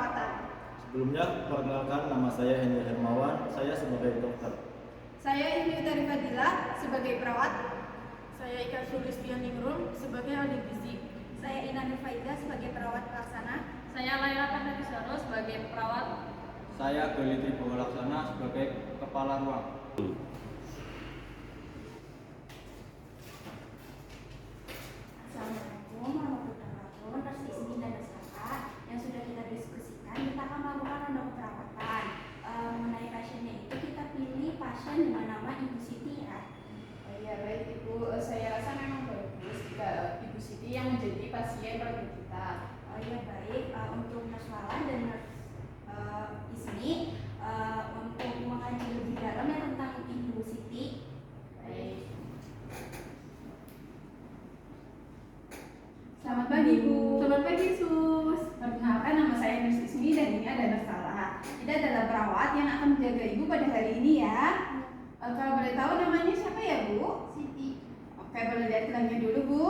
keperawatan. Sebelumnya, perkenalkan nama saya Henry Hermawan, saya sebagai dokter. Saya Ibu Utari Fadila sebagai perawat. Saya Ika Sulistianingrum sebagai ahli gizi. Saya Ina Nurfaida sebagai perawat pelaksana. Saya Laila Pandarisono sebagai perawat. Saya Gelitri Bawalaksana sebagai kepala ruang. Assalamualaikum warahmatullahi wabarakatuh. Nurse Ismi dan Nurse Kakak yang sudah kita diskusikan, kita akan melakukan ronde keperawatan. Mengenai pasiennya itu kita pilih pasien dengan nama Ibu Siti ya. Ya baik Ibu, saya rasa memang bagus jika Ibu Siti yang menjadi pasien ronde kita. Ya baik, untuk Nurse Lala dan Nurse Ismi untuk mengaji lebih dalam ya tentang Ibu Siti. Baik. Selamat pagi Bu. Selamat pagi Sus. Perkenalkan nama saya Nurse Ismi dan ini adalah Nurse Lala. Kita adalah perawat yang akan menjaga Ibu pada hari ini ya. Kalau boleh tahu namanya siapa ya Bu? Siti. Oke, boleh lihat gelangnya dulu Bu.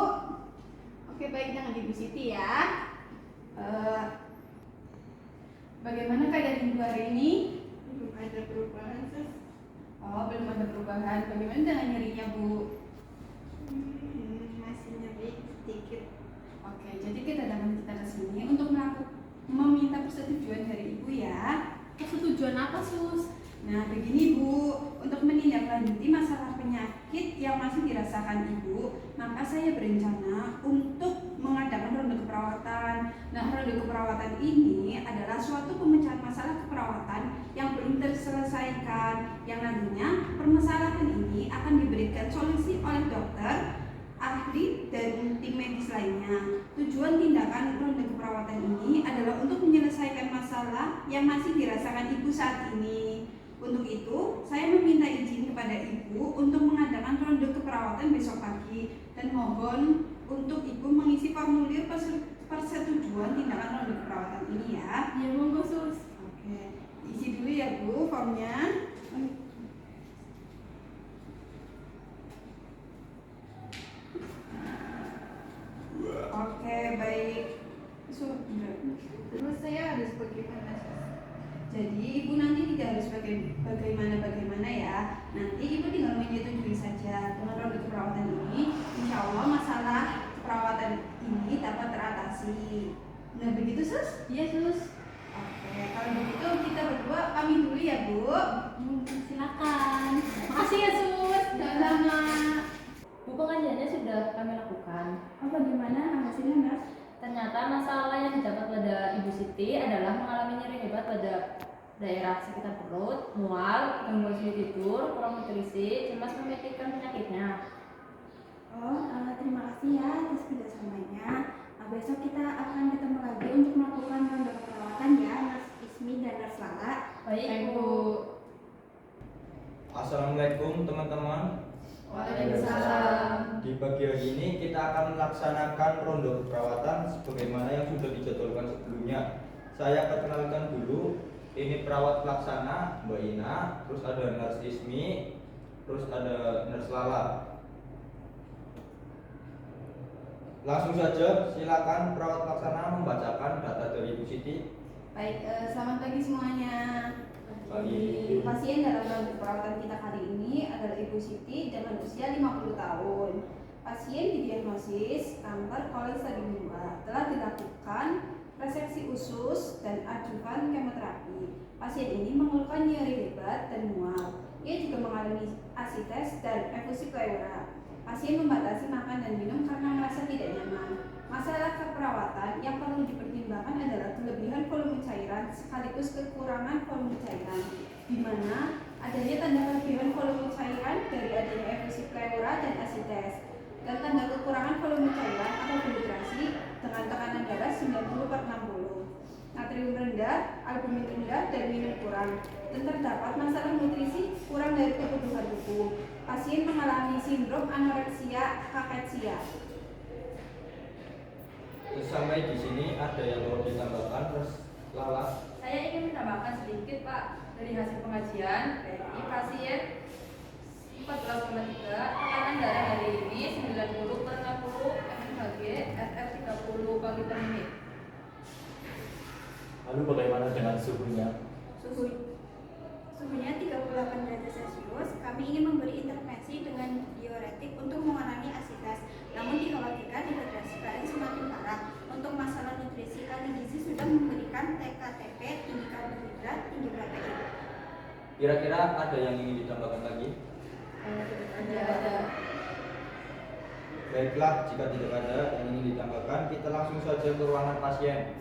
Oke, baik dengan Ibu Siti ya. Bagaimana keadaan Ibu hari ini? Belum ada perubahan Sus. Oh, belum ada perubahan. Bagaimana dengan nyerinya Bu? Masih nyeri sedikit. Oke, jadi kedatangan kita ke sini untuk meminta persetujuan dari Ibu ya. Persetujuan apa Sus? Nah, begini Bu, untuk menindaklanjuti masalah penyakit yang masih dirasakan Ibu, maka saya berencana untuk mengadakan ronde keperawatan. Nah, ronde keperawatan ini adalah suatu pemecahan masalah keperawatan yang belum terselesaikan, yang nantinya permasalahan ini akan diberikan solusi oleh dokter, ahli, dan tim medis lainnya. Tujuan tindakan ronde keperawatan ini adalah untuk menyelesaikan masalah yang masih dirasakan Ibu saat ini. Untuk itu, saya meminta izin kepada Ibu untuk mengadakan ronde keperawatan besok pagi dan mohon untuk Ibu mengisi formulir persetujuan tindakan ronde keperawatan ini ya. Ya monggo Sus. Oke, isi dulu ya Bu formnya. Oke, baik. Terus saya harus bagaimana Sus? Jadi Ibu nanti tidak harus bagaimana ya. Nanti Ibu tinggal menyetujui saja dengan ronde keperawatan ini. Insya Allah masalah keperawatan ini dapat teratasi. Nah begitu Sus? Iya Sus. Oke, kalau begitu kita berdua pamit dulu ya Bu. Silakan. Makasih ya Sus. Sama-sama. Bu, pengajiannya sudah kami lakukan. Oh bagaimana hasilnya Nurse? Ternyata masalah yang didapat pada Ibu Siti adalah mengalami nyeri hebat pada daerah sekitar perut, mual, gangguan sulit tidur, kurang nutrisi, cemas memikirkan penyakitnya. Terima kasih ya atas kerjasamanya. Besok kita akan ketemu lagi untuk melakukan ronde keperawatan ya Nurse Ismi dan Nurse Lala. Baik Bu. Assalamualaikum teman-teman. Waalaikumsalam. Di pagi hari ini kita akan melaksanakan ronde keperawatan sebagaimana yang sudah dijadwalkan sebelumnya. Saya perkenalkan dulu, ini perawat pelaksana Mbak Ina, terus ada Nurse Ismi, terus ada Nurse Lala. Langsung saja, silakan perawat pelaksana membacakan data dari Ibu Siti. Baik, selamat pagi semuanya. Pagi. Pasien dalam ronde perawatan kita kali ini adalah Ibu Siti dengan usia 50 tahun. Pasien didiagnosis kanker kolon stadium 2. Telah dilakukan reseksi usus dan ajukan kemoterapi. Pasien ini mengeluhkan nyeri hebat dan mual. Ia juga mengalami asites dan efusi pleura. Pasien membatasi makan dan minum karena merasa tidak nyaman. Masalah keperawatan yang perlu dipertimbangkan adalah kelebihan volume cairan sekaligus kekurangan volume cairan, di mana adanya tanda kelebihan volume cairan dari adanya efusi pleura dan asites, dan tanda kekurangan volume cairan atau dehidrasi dengan tekanan darah 90/60, natrium rendah, albumin rendah, dan minum kurang, dan terdapat masalah nutrisi kurang dari kebutuhan tubuh. Pasien mengalami sindrom anoreksia kakeksia. Sampai di sini ada yang mau ditambahkan, terus Lala? Saya ingin menambahkan sedikit Pak dari hasil pengajian. Ini pasien 14,3, tekanan darah hari ini 90/60, mmHg, SF 30 kali per menit. Lalu bagaimana suhunya? Suhunya 38 derajat Celcius. Kami ingin memberi intervensi dengan diuretik untuk mengurangi asitas. Namun dikhawatirkan dehidrasi kalian semakin parah. Untuk masalah nutrisi, ahli gizi sudah memberikan TKTP, tinggi karbohidrat, tinggi protein. Kira-kira ada yang ingin ditambahkan lagi? Ada. Baiklah, jika tidak ada yang ingin ditambahkan, kita langsung saja ke ruangan pasien.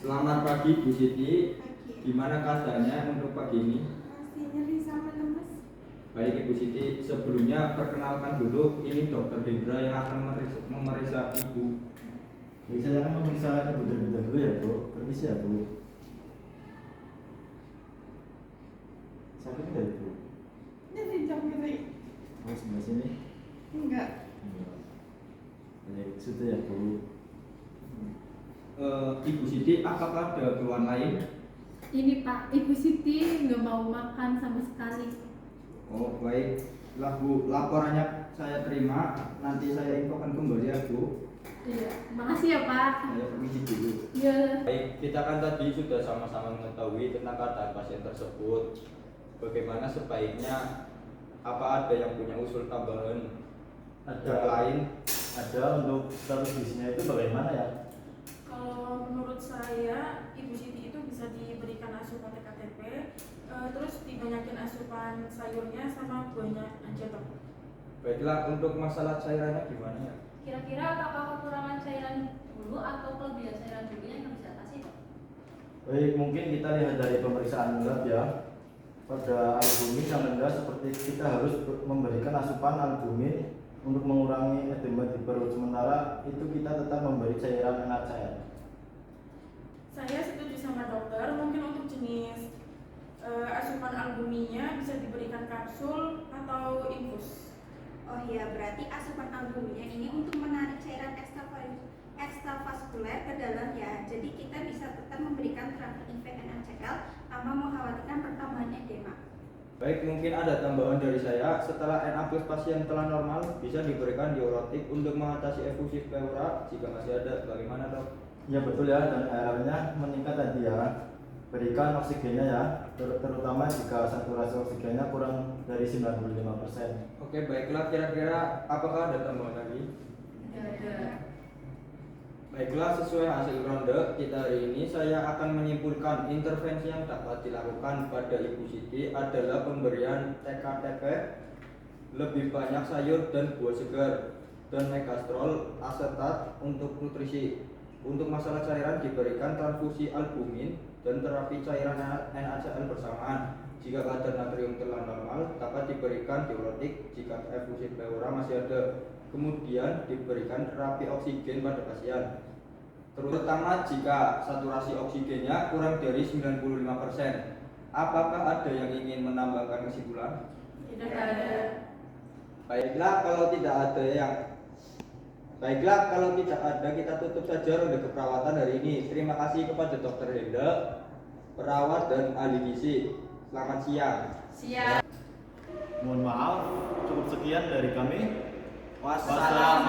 Selamat pagi Bu Siti. Gimana keadaannya untuk pagi ini? Masih nyeri sama lemes. Baik Ibu Siti, sebelumnya perkenalkan dulu, ini Dokter Hendra yang akan memeriksa Ibu. Saya akan memeriksa Ibu terlebih dulu ya Bu. Permisi ya Bu. Sakit nggak Ibu? Jadi nyeri. Oh, sebelah sini. Enggak. Baik, sudah ya Bu. Ibu Siti, apakah ada keluhan lain? Ini Pak, Ibu Siti nggak mau makan sama sekali. Oh baik, Bu, laporannya saya terima, nanti saya infokan kembali ya Bu. Iya, makasih ya Pak. Saya permisi dulu. Iya. Baik, kita kan tadi sudah sama-sama mengetahui tentang keadaan pasien tersebut. Bagaimana sebaiknya, apa ada yang punya usul tambahan lain? Ada untuk status gizinya itu bagaimana ya? Kalau menurut saya, Ibu Siti itu bisa diberikan asupan TKTP, terus dibanyakin asupan sayurnya sama buahnya aja Dok. Baiklah, untuk masalah cairannya gimana ya? Kira-kira apakah kekurangan cairan dulu atau kelebihan cairan dulunya yang bisa atasi, Pak? Baik, mungkin kita lihat dari pemeriksaan lab ya. Pada albumin yang rendah seperti kita harus memberikan asupan albumin untuk mengurangi edema di perut, sementara itu kita tetap memberi cairan NaCl. Saya setuju sama dokter, mungkin untuk jenis asupan albuminnya bisa diberikan kapsul atau infus. Oh iya, berarti asupan albuminnya ini untuk menarik cairan ekstravaskuler ke dalam ya. Jadi kita bisa tetap memberikan terapi infek NaCl tanpa mengkhawatirkan pertambahan edema. Baik, mungkin ada tambahan dari saya. Setelah Na plus pasien telah normal, bisa diberikan diuretik untuk mengatasi efusif pleura. Jika masih ada, bagaimana Dok? Ya betul ya, dan airnya meningkat tadi ya. Berikan oksigennya ya, terutama jika saturasi oksigennya kurang dari 95%. Oke, baiklah, kira-kira apakah ada tambahan lagi? Ada. Baiklah, sesuai hasil ronde kita hari ini, saya akan menyimpulkan intervensi yang dapat dilakukan pada Ibu Siti adalah pemberian TKTP, lebih banyak sayur dan buah segar, dan megastrol asetat untuk nutrisi. Untuk masalah cairan diberikan transfusi albumin dan terapi cairan NaCl bersamaan. Jika kadar natrium telah normal, dapat diberikan diuretik jika efusif pleura masih ada. Kemudian diberikan terapi oksigen pada pasien, terutama jika saturasi oksigennya kurang dari 95%. Apakah ada yang ingin menambahkan kesimpulan? Tidak ada. Baiklah, kalau tidak ada, kita tutup saja ronde keperawatan hari ini. Terima kasih kepada Dokter Hendra, perawat dan ahli gizi. Selamat siang. Siap. Mohon maaf, cukup sekian dari kami. Wassalam.